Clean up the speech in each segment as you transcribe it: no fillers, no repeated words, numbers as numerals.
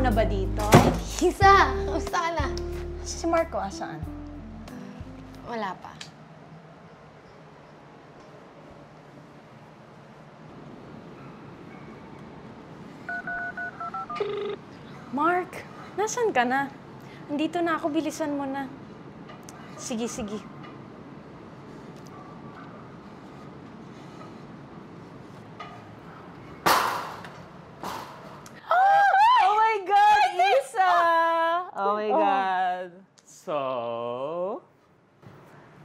na ba dito? Isa! Kamusta ka na? Si Marco, asaan? Wala pa. Mark, nasan ka na? Andito na ako, bilisan mo na. Sige, sige. Oh my God, Isa! Oh my God. So,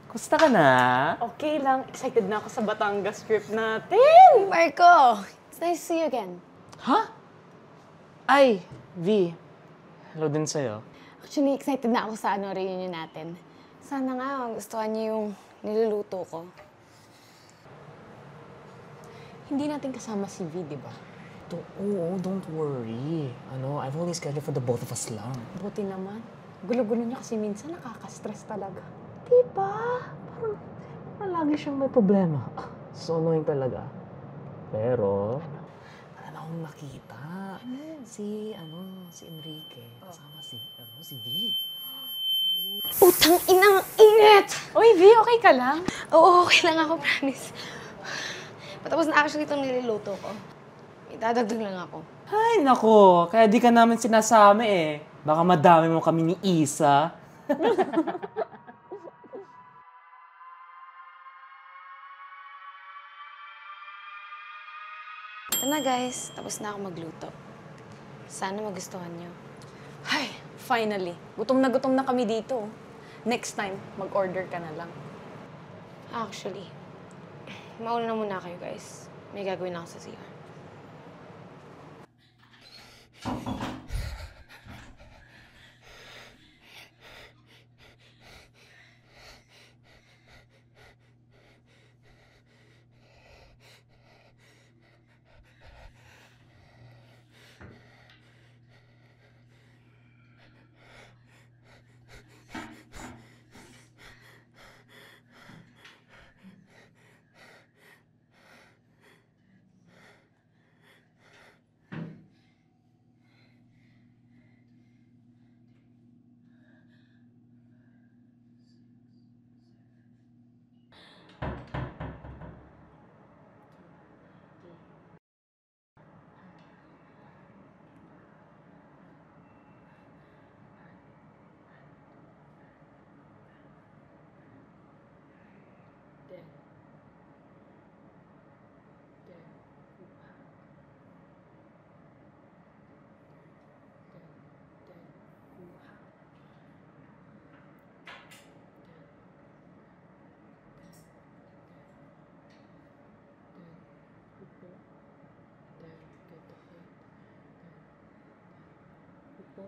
kumusta ka na? Okay lang, excited na ako sa Batangas trip natin. Marco! It's nice to see you again. Ha? Ay, V. Hello din sa'yo. Actually, excited na ako sa reunion natin. Sana nga, gustuhan niyo yung niluluto ko. Hindi natin kasama si V, di ba? Oo, don't worry. I've only scheduled for the both of us lang. Buti naman. Gulo-gulo niya kasi minsan nakaka-stress talaga. Diba? Parang lagi siyang may problema. So annoying talaga. Pero, wala na akong nakita. Si Enrique. Kasama si V. Utang inang init! Uy, V, okay ka lang? Oo, okay lang ako, promise. Patapos na actually itong niluluto ko. Itadagdag lang ako. Ay, nako. Kaya di ka namin sinasama eh. Baka madami mo kami ni Isa. Ito na guys, tapos na ako magluto. Sana magustuhan niyo. Ay, finally. Gutom na kami dito. Next time, mag-order ka na lang. Actually, mauna na muna kayo guys. May gagawin ako sa CR. Po.